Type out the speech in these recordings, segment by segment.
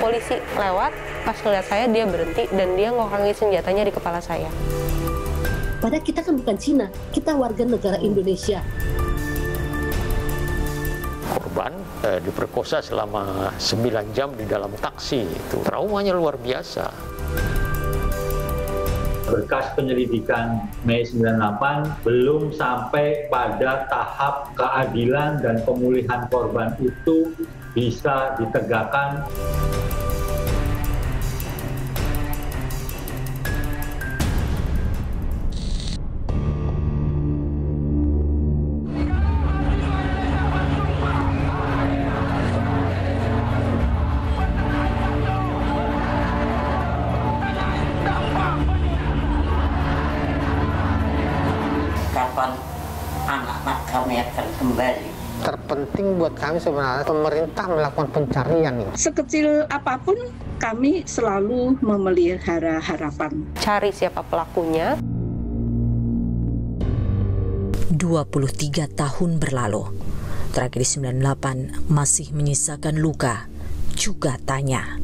polisi lewat, pas ngeliat saya dia berhenti dan dia ngokangin senjatanya di kepala saya. Padahal kita kan bukan Cina, kita warga negara Indonesia. Korban diperkosa selama 9 jam di dalam taksi, itu traumanya luar biasa. Berkas penyelidikan Mei 98 belum sampai pada tahap keadilan dan pemulihan korban itu bisa ditegakkan. Kapan anak-anak kami akan kembali? Terpenting buat kami sebenarnya pemerintah melakukan pencarian. Sekecil apapun kami selalu memelihara harapan. Cari siapa pelakunya. 23 tahun berlalu, tragedi 98 masih menyisakan luka, juga tanya.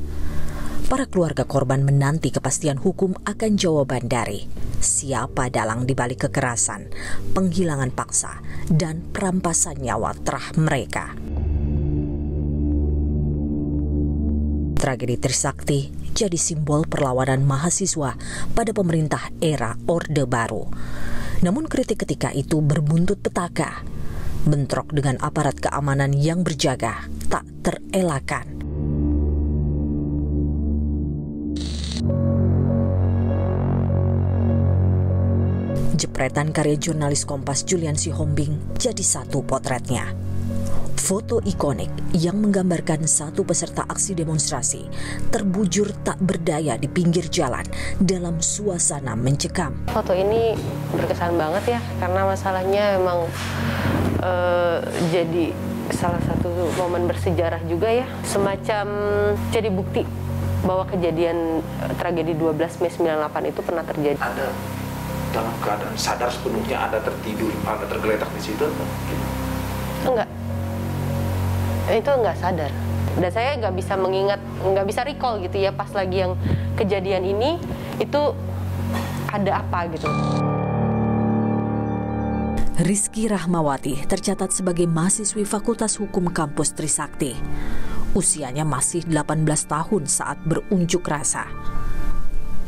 Para keluarga korban menanti kepastian hukum akan jawaban dari siapa dalang dibalik kekerasan, penghilangan paksa, dan perampasan nyawa terah mereka. Tragedi Trisakti jadi simbol perlawanan mahasiswa pada pemerintah era Orde Baru. Namun kritik ketika itu berbuntut petaka. Bentrok dengan aparat keamanan yang berjaga tak terelakkan. Jepretan karya jurnalis Kompas Julian Sihombing jadi satu potretnya. Foto ikonik yang menggambarkan satu peserta aksi demonstrasi terbujur tak berdaya di pinggir jalan dalam suasana mencekam. Foto ini berkesan banget ya, karena masalahnya emang jadi salah satu momen bersejarah juga ya. Semacam jadi bukti bahwa kejadian tragedi 12 Mei 98 itu pernah terjadi. Ada dalam keadaan sadar sepenuhnya, ada tertidur, ada tergeletak di situ? Enggak. Itu enggak sadar. Dan saya nggak bisa mengingat, nggak bisa recall gitu ya pas lagi yang kejadian ini itu ada apa gitu. Rizky Rahmawati tercatat sebagai mahasiswi Fakultas Hukum Kampus Trisakti. Usianya masih 18 tahun saat berunjuk rasa.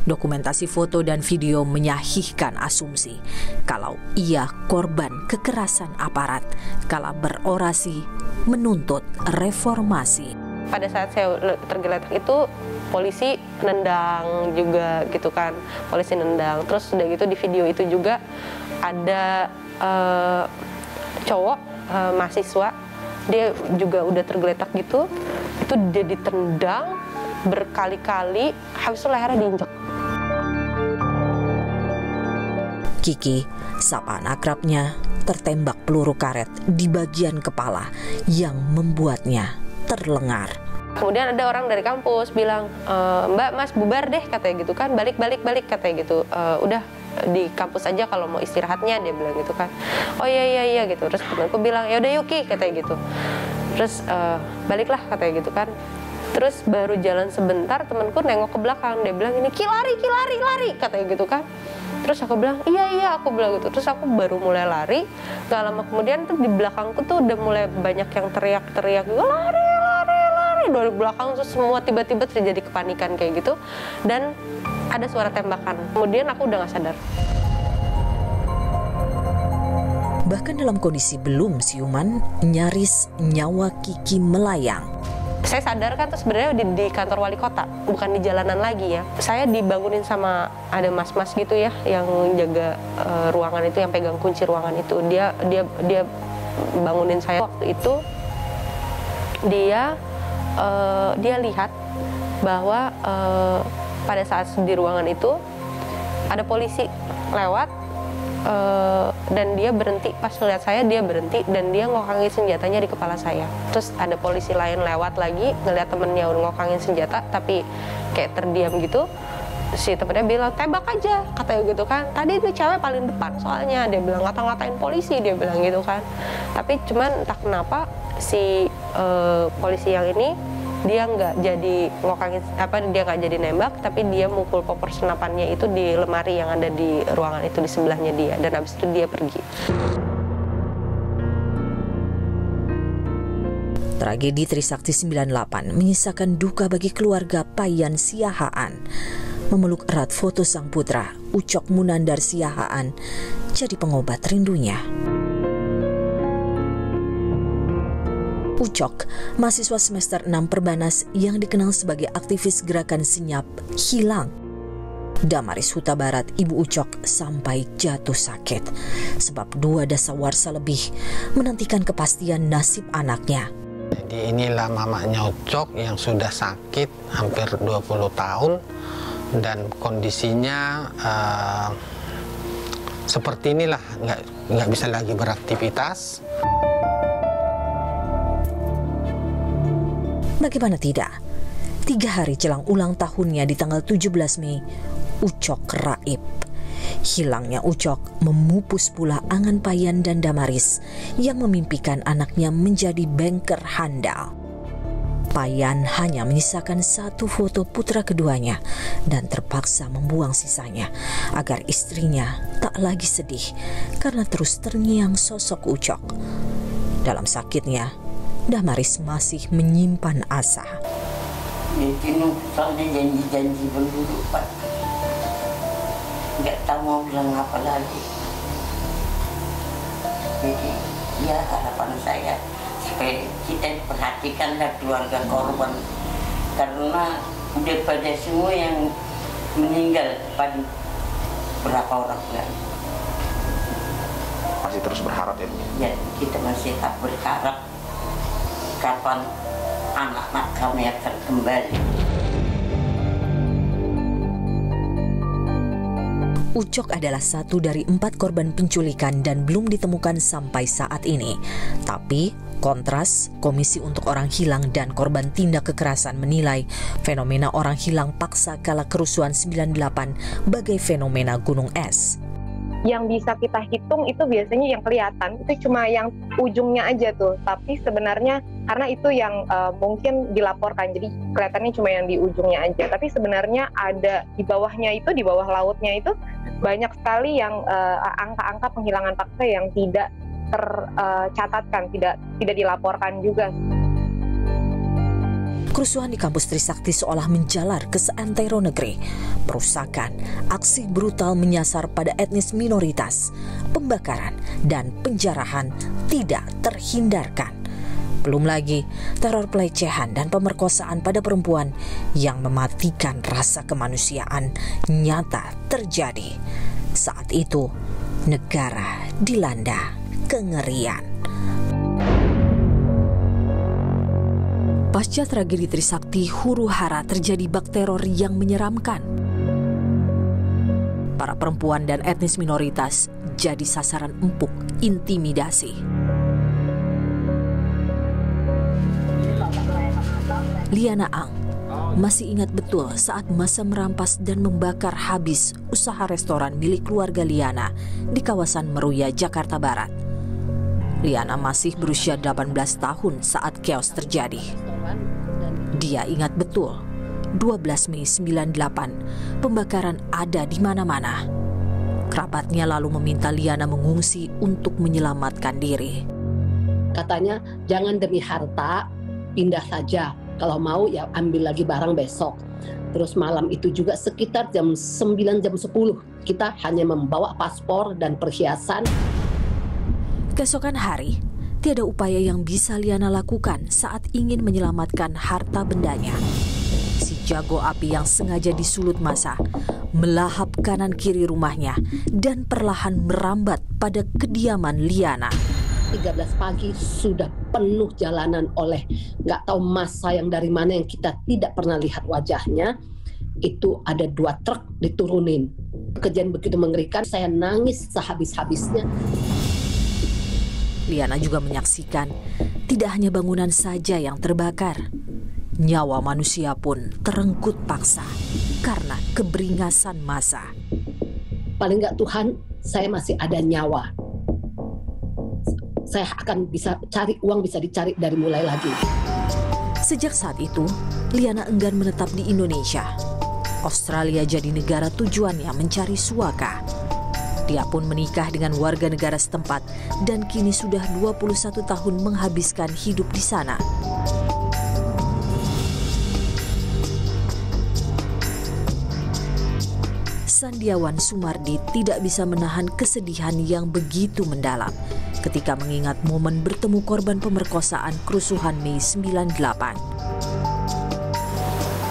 Dokumentasi foto dan video menyahihkan asumsi kalau ia korban kekerasan aparat kala berorasi menuntut reformasi. Pada saat saya tergeletak itu polisi nendang juga gitu kan, polisi nendang. Terus udah gitu di video itu juga ada cowok mahasiswa, dia juga udah tergeletak gitu, itu dia ditendang berkali-kali, habis itu lehernya diinjak. Kiki, sapaan akrabnya, tertembak peluru karet di bagian kepala yang membuatnya terlengar. Kemudian ada orang dari kampus bilang, Mbak, Mas bubar deh katanya gitu kan, balik katanya gitu. Udah di kampus aja kalau mau istirahatnya, dia bilang gitu kan. Oh iya gitu. Terus temanku bilang, ya udah Yuki katanya gitu. Terus baliklah katanya gitu kan. Terus baru jalan sebentar temanku nengok ke belakang, dia bilang ini lari katanya gitu kan. Terus aku bilang iya aku bilang gitu. Terus aku baru mulai lari, gak lama kemudian tuh di belakangku tuh udah mulai banyak yang teriak-teriak gitu, lari dari belakang. Terus semua tiba-tiba terjadi kepanikan kayak gitu dan ada suara tembakan. Kemudian aku udah gak sadar. Bahkan dalam kondisi belum siuman, nyaris nyawa Kiki melayang. Saya sadar kan tuh sebenarnya di kantor wali kota, bukan di jalanan lagi ya. Saya dibangunin sama ada mas-mas gitu ya, yang jaga ruangan itu, yang pegang kunci ruangan itu. Dia bangunin saya waktu itu. Dia lihat bahwa pada saat di ruangan itu ada polisi lewat. Dan dia berhenti, pas ngeliat saya dia berhenti dan dia ngokangin senjatanya di kepala saya. Terus ada polisi lain lewat lagi ngeliat temennya udah ngokangin senjata tapi kayak terdiam gitu. Si temennya bilang tembak aja katanya gitu kan. Tadi itu cewek paling depan soalnya, dia bilang ngata-ngatain polisi, dia bilang gitu kan. Tapi cuman entah kenapa si polisi yang ini Dia nggak jadi ngokangin dia nggak jadi nembak, tapi dia mukul popor senapannya itu di lemari yang ada di ruangan itu di sebelahnya dia, dan habis itu dia pergi. Tragedi Trisakti 98 menyisakan duka bagi keluarga Payan Siahaan. Memeluk erat foto sang putra, Ucok Munandar Siahaan, jadi pengobat rindunya. Ucok, mahasiswa semester 6 Perbanas yang dikenal sebagai aktivis gerakan senyap, hilang. Damaris Huta Barat, ibu Ucok, sampai jatuh sakit sebab 2 dasawarsa lebih menantikan kepastian nasib anaknya. Jadi inilah mamanya Ucok yang sudah sakit hampir 20 tahun dan kondisinya seperti inilah, nggak bisa lagi beraktivitas. Bagaimana tidak? 3 hari jelang ulang tahunnya di tanggal 17 Mei, Ucok raib. Hilangnya Ucok memupus pula angan Payan dan Damaris yang memimpikan anaknya menjadi banker handal. Payan hanya menyisakan 1 foto putra keduanya dan terpaksa membuang sisanya agar istrinya tak lagi sedih karena terus terngiang sosok Ucok. Dalam sakitnya, Damaris masih menyimpan asa. Itu soalnya janji-janji penduduk, Pak. Nggak tahu mau bilang apa lagi. Jadi ya harapan saya supaya kita perhatikanlah keluarga korban, karena udah pada semua yang meninggal pada berapa orang lagi. Masih terus berharap ya Bu? Ya, kita masih tak berharap kapan anak-anak kami akan kembali. Ucok adalah 1 dari 4 korban penculikan dan belum ditemukan sampai saat ini. Tapi, kontras, Komisi untuk Orang Hilang dan Korban Tindak Kekerasan menilai fenomena orang hilang paksa kala kerusuhan 98 bagai fenomena gunung es. Yang bisa kita hitung itu biasanya yang kelihatan, itu cuma yang ujungnya aja tuh. Tapi sebenarnya karena itu yang mungkin dilaporkan, jadi kelihatannya cuma yang di ujungnya aja. Tapi sebenarnya ada di bawahnya itu, di bawah lautnya itu banyak sekali yang angka-angka penghilangan paksa yang tidak tercatatkan, tidak dilaporkan juga. Kerusuhan di kampus Trisakti seolah menjalar ke seantero negeri. Perusakan, aksi brutal menyasar pada etnis minoritas, pembakaran, dan penjarahan tidak terhindarkan. Belum lagi teror pelecehan dan pemerkosaan pada perempuan yang mematikan rasa kemanusiaan nyata terjadi. Saat itu, negara dilanda kengerian. Pasca tragedi Trisakti, huru-hara terjadi bak teror yang menyeramkan. Para perempuan dan etnis minoritas jadi sasaran empuk intimidasi. Liana Ang masih ingat betul saat masa merampas dan membakar habis usaha restoran milik keluarga Liana di kawasan Meruya, Jakarta Barat. Liana masih berusia 18 tahun saat chaos terjadi. Dia ingat betul, 12 Mei 98, pembakaran ada di mana-mana. Kerabatnya lalu meminta Liana mengungsi untuk menyelamatkan diri. Katanya, jangan demi harta, pindah saja. Kalau mau ya ambil lagi barang besok. Terus malam itu juga sekitar jam 9, jam 10, kita hanya membawa paspor dan perhiasan. Keesokan hari, tiada upaya yang bisa Liana lakukan saat ingin menyelamatkan harta bendanya. Si jago api yang sengaja disulut massa melahap kanan kiri rumahnya dan perlahan merambat pada kediaman Liana. 13 pagi sudah penuh jalanan oleh nggak tahu massa yang dari mana yang kita tidak pernah lihat wajahnya. Itu ada 2 truk diturunin. Kejadian begitu mengerikan, saya nangis sehabis-habisnya. Liana juga menyaksikan tidak hanya bangunan saja yang terbakar. Nyawa manusia pun terenggut paksa karena keberingasan massa. Paling nggak Tuhan, saya masih ada nyawa. Saya akan bisa cari uang, bisa dicari dari mulai lagi. Sejak saat itu, Liana enggan menetap di Indonesia. Australia jadi negara tujuannya mencari suaka. Dia pun menikah dengan warga negara setempat dan kini sudah 21 tahun menghabiskan hidup di sana. Sandiawan Sumardi tidak bisa menahan kesedihan yang begitu mendalam ketika mengingat momen bertemu korban pemerkosaan kerusuhan Mei 98.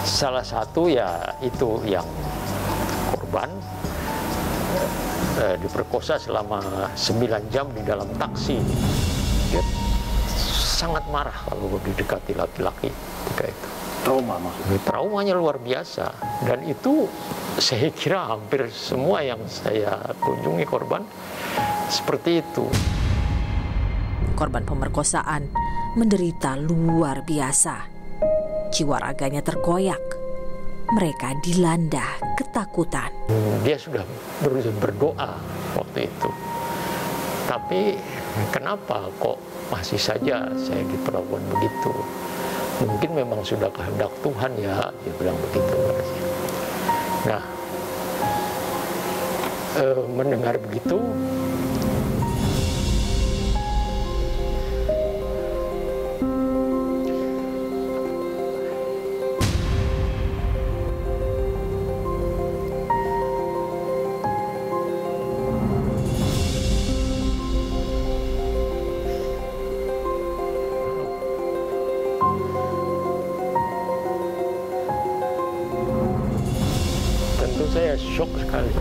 Salah satu ya itu yang korban diperkosa selama 9 jam di dalam taksi. Dia sangat marah kalau didekati laki-laki ketika itu. Trauma maksudnya? Traumanya luar biasa. Dan itu saya kira hampir semua yang saya kunjungi korban seperti itu. Korban pemerkosaan menderita luar biasa. Jiwa raganya terkoyak. Mereka dilanda ketakutan. Dia sudah berdoa waktu itu. Tapi kenapa kok masih saja saya diperlakukan begitu? Mungkin memang sudah kehendak Tuhan ya, dia bilang begitu. Nah, mendengar begitu, saya shock sekali.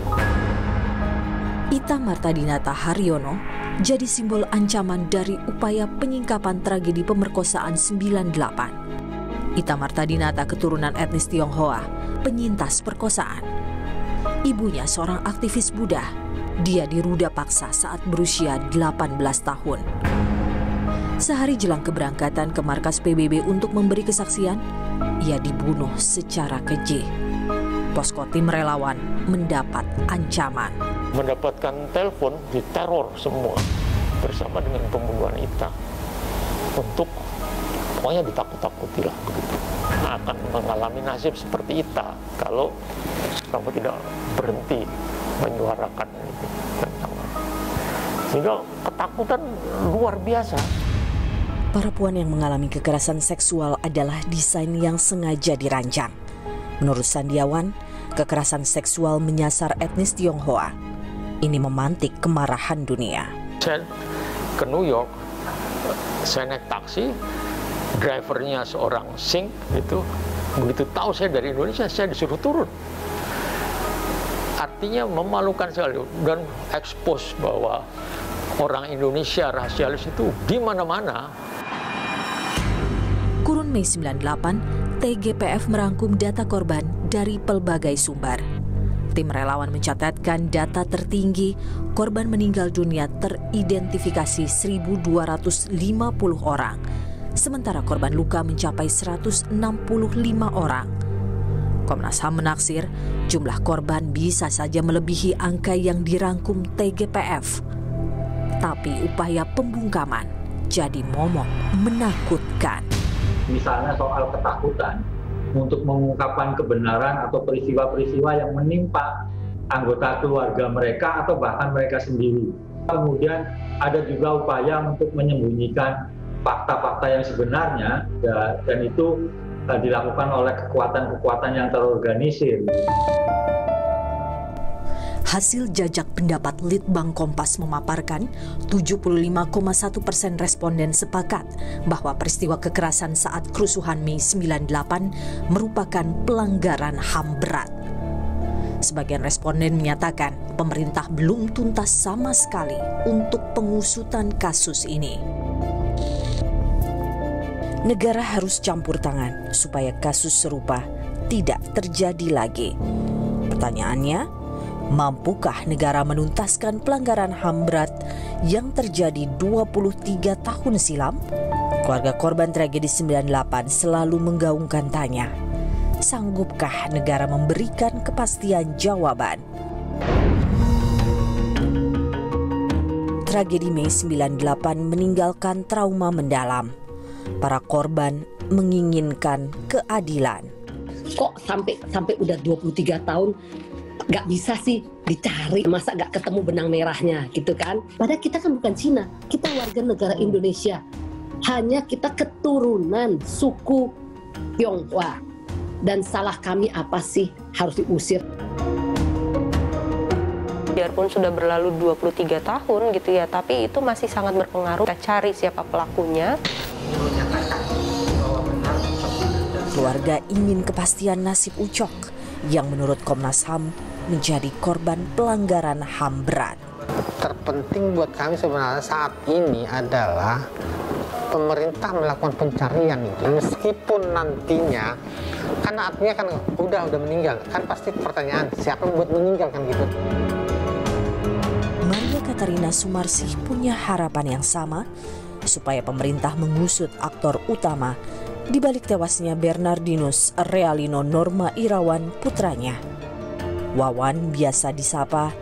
Ita Martadinata Haryono jadi simbol ancaman dari upaya penyingkapan tragedi pemerkosaan 98. Ita Martadinata keturunan etnis Tionghoa, penyintas perkosaan. Ibunya seorang aktivis Buddha. Dia diruda paksa saat berusia 18 tahun. Sehari jelang keberangkatan ke markas PBB untuk memberi kesaksian, ia dibunuh secara keji. Posko tim relawan mendapat ancaman. Mendapatkan telepon, diteror semua bersama dengan pembunuhan Ita untuk pokoknya ditakut-takuti lah begitu. Akan mengalami nasib seperti Ita kalau kamu tidak berhenti menyuarakan itu tentang. Sehingga ketakutan luar biasa. Para puan yang mengalami kekerasan seksual adalah desain yang sengaja dirancang. Menurut Sandiawan, kekerasan seksual menyasar etnis Tionghoa. Ini memantik kemarahan dunia. Saya ke New York, saya naik taksi, drivernya seorang Sing itu, begitu tahu saya dari Indonesia, saya disuruh turun. Artinya memalukan sekali dan expose bahwa orang Indonesia rasialis itu di mana-mana. Kurun Mei 98, TGPF merangkum data korban dari pelbagai sumber. Tim relawan mencatatkan data tertinggi korban meninggal dunia teridentifikasi 1.250 orang, sementara korban luka mencapai 165 orang. Komnas HAM menaksir jumlah korban bisa saja melebihi angka yang dirangkum TGPF. Tapi upaya pembungkaman jadi momok menakutkan. Misalnya soal ketakutan untuk mengungkapkan kebenaran atau peristiwa-peristiwa yang menimpa anggota keluarga mereka atau bahkan mereka sendiri. Kemudian ada juga upaya untuk menyembunyikan fakta-fakta yang sebenarnya dan itu dilakukan oleh kekuatan-kekuatan yang terorganisir. Hasil jajak pendapat Litbang Kompas memaparkan 75,1% responden sepakat bahwa peristiwa kekerasan saat kerusuhan Mei 98 merupakan pelanggaran HAM berat. Sebagian responden menyatakan pemerintah belum tuntas sama sekali untuk pengusutan kasus ini. Negara harus campur tangan supaya kasus serupa tidak terjadi lagi. Pertanyaannya, mampukah negara menuntaskan pelanggaran HAM berat yang terjadi 23 tahun silam? Keluarga korban tragedi 98 selalu menggaungkan tanya, sanggupkah negara memberikan kepastian jawaban? Tragedi Mei 98 meninggalkan trauma mendalam. Para korban menginginkan keadilan. Kok sampai udah 23 tahun nggak bisa sih dicari, masa nggak ketemu benang merahnya gitu kan? Padahal kita kan bukan Cina, kita warga negara Indonesia. Hanya kita keturunan suku Tionghoa. Dan salah kami apa sih harus diusir? Biarpun sudah berlalu 23 tahun gitu ya, tapi itu masih sangat berpengaruh. Kita cari siapa pelakunya. Keluarga ingin kepastian nasib Ucok yang menurut Komnas HAM menjadi korban pelanggaran HAM berat. Terpenting buat kami sebenarnya saat ini adalah pemerintah melakukan pencarian itu, meskipun nantinya, karena artinya kan udah meninggal, kan pasti pertanyaan siapa yang buat meninggal kan gitu. Maria Katarina Sumarsih punya harapan yang sama supaya pemerintah mengusut aktor utama di balik tewasnya Bernardinus Realino Norma Irawan putranya. Wawan biasa disapa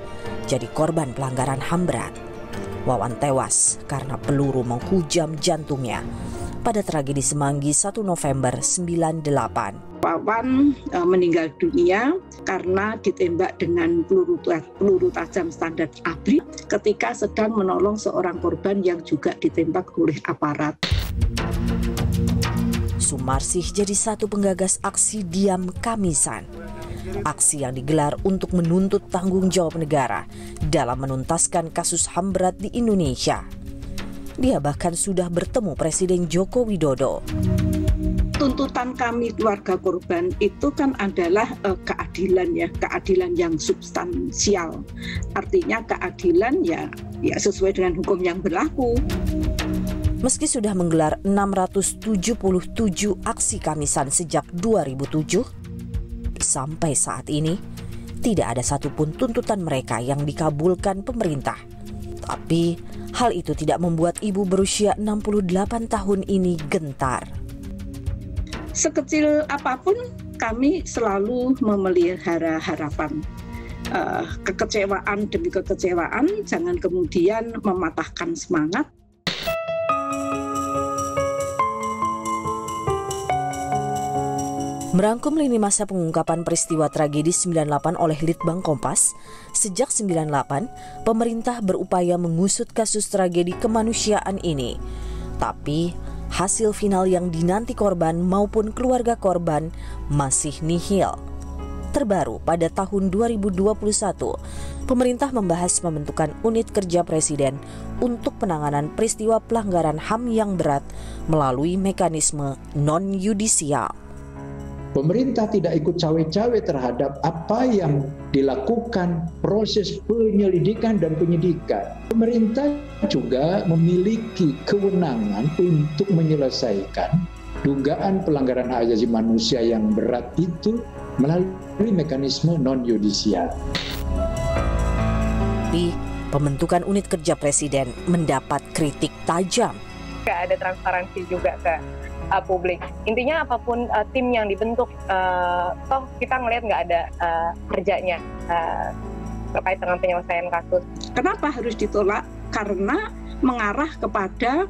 jadi korban pelanggaran HAM berat. Wawan tewas karena peluru menghujam jantungnya pada tragedi Semanggi 1 November 98. Wawan meninggal dunia karena ditembak dengan peluru tajam standar ABRI ketika sedang menolong seorang korban yang juga ditembak oleh aparat. Sumarsih jadi satu penggagas aksi Diam Kamisan. Aksi yang digelar untuk menuntut tanggung jawab negara dalam menuntaskan kasus HAM berat di Indonesia. Dia bahkan sudah bertemu Presiden Joko Widodo. Tuntutan kami keluarga korban itu kan adalah keadilan ya, keadilan yang substansial. Artinya keadilan ya sesuai dengan hukum yang berlaku. Meski sudah menggelar 677 aksi Kamisan sejak 2007, sampai saat ini tidak ada satupun tuntutan mereka yang dikabulkan pemerintah. Tapi hal itu tidak membuat ibu berusia 68 tahun ini gentar. Sekecil apapun kami selalu memelihara harapan. Kekecewaan demi kekecewaan, jangan kemudian mematahkan semangat. Merangkum lini masa pengungkapan peristiwa tragedi 98 oleh Litbang Kompas, sejak 98, pemerintah berupaya mengusut kasus tragedi kemanusiaan ini. Tapi, hasil final yang dinanti korban maupun keluarga korban masih nihil. Terbaru pada tahun 2021, pemerintah membahas pembentukan unit kerja presiden untuk penanganan peristiwa pelanggaran HAM yang berat melalui mekanisme non-yudisial. Pemerintah tidak ikut cawe-cawe terhadap apa yang dilakukan proses penyelidikan dan penyidikan. Pemerintah juga memiliki kewenangan untuk menyelesaikan dugaan pelanggaran hak asasi manusia yang berat itu melalui mekanisme non-yudisial. Tapi pembentukan unit kerja presiden mendapat kritik tajam. Nggak ada transparansi juga ke publik. Intinya apapun tim yang dibentuk, toh kita ngelihat nggak ada kerjanya terkait dengan penyelesaian kasus. Kenapa harus ditolak? Karena mengarah kepada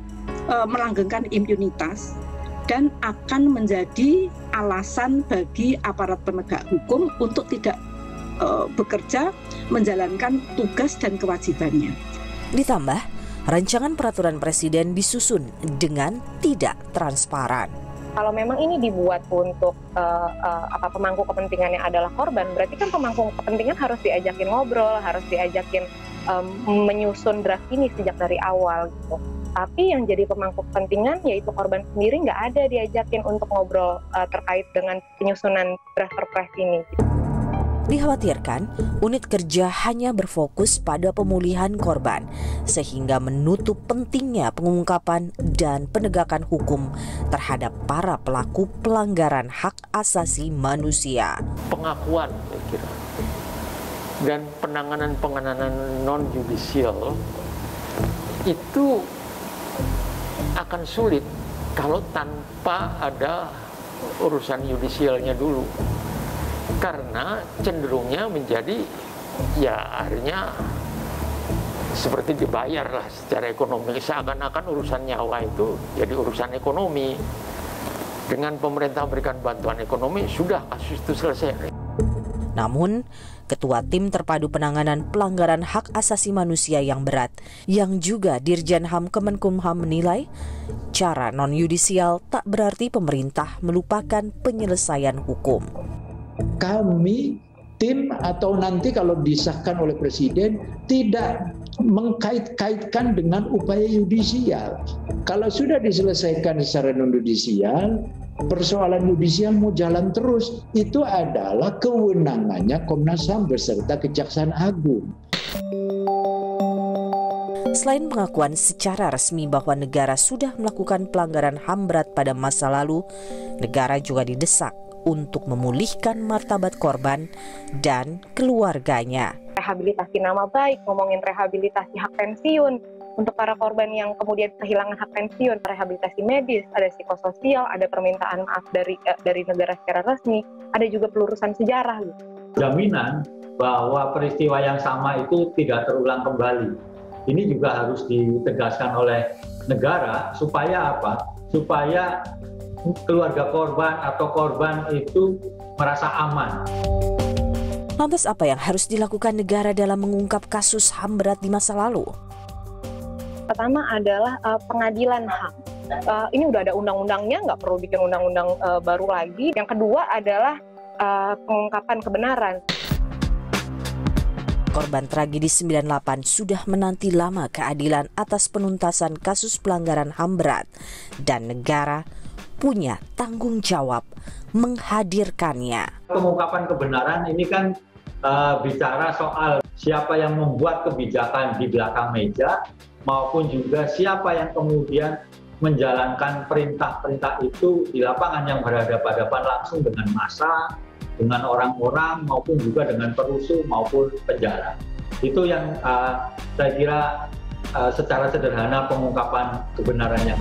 melanggengkan impunitas dan akan menjadi alasan bagi aparat penegak hukum untuk tidak bekerja menjalankan tugas dan kewajibannya. Ditambah, rancangan peraturan presiden disusun dengan tidak transparan. Kalau memang ini dibuat untuk pemangku kepentingannya adalah korban, berarti kan pemangku kepentingan harus diajakin ngobrol, harus diajakin menyusun draft ini sejak dari awal gitu. Tapi yang jadi pemangku kepentingan yaitu korban sendiri nggak ada diajakin untuk ngobrol terkait dengan penyusunan draft perpres ini. Dikhawatirkan, unit kerja hanya berfokus pada pemulihan korban, sehingga menutup pentingnya pengungkapan dan penegakan hukum terhadap para pelaku pelanggaran hak asasi manusia. Pengakuan, saya kira, dan penanganan non-judicial itu akan sulit kalau tanpa ada urusan yudisialnya dulu. Karena cenderungnya menjadi akhirnya seperti dibayar lah secara ekonomi, seakan-akan urusan nyawa itu jadi urusan ekonomi. Dengan pemerintah berikan bantuan ekonomi, sudah kasus itu selesai. Namun, Ketua Tim Terpadu Penanganan Pelanggaran Hak Asasi Manusia yang Berat, yang juga Dirjen HAM Kemenkumham menilai, cara non-yudisial tak berarti pemerintah melupakan penyelesaian hukum. Kami, tim atau nanti kalau disahkan oleh Presiden, tidak mengkait-kaitkan dengan upaya yudisial. Kalau sudah diselesaikan secara non-yudisial, persoalan yudisial mau jalan terus, itu adalah kewenangannya Komnas HAM beserta Kejaksaan Agung. Selain pengakuan secara resmi bahwa negara sudah melakukan pelanggaran HAM berat pada masa lalu, negara juga didesak untuk memulihkan martabat korban dan keluarganya. Rehabilitasi nama baik, ngomongin rehabilitasi hak pensiun, untuk para korban yang kemudian kehilangan hak pensiun, rehabilitasi medis, ada psikososial, ada permintaan maaf dari negara secara resmi, ada juga pelurusan sejarah. Jaminan bahwa peristiwa yang sama itu tidak terulang kembali. Ini juga harus ditegaskan oleh negara supaya apa? Supaya keluarga korban atau korban itu merasa aman. Lantas apa yang harus dilakukan negara dalam mengungkap kasus HAM berat di masa lalu? Pertama adalah pengadilan HAM. Ini udah ada undang-undangnya, nggak perlu bikin undang-undang baru lagi. Yang kedua adalah pengungkapan kebenaran. Korban tragedi 98 sudah menanti lama keadilan atas penuntasan kasus pelanggaran HAM berat, dan negara punya tanggung jawab menghadirkannya. Pengungkapan kebenaran ini kan bicara soal siapa yang membuat kebijakan di belakang meja, maupun juga siapa yang kemudian menjalankan perintah-perintah itu di lapangan yang berhadapan-hadapan langsung dengan massa, dengan orang-orang, maupun juga dengan perusuh maupun penjara. Itu yang saya kira secara sederhana pengungkapan kebenarannya.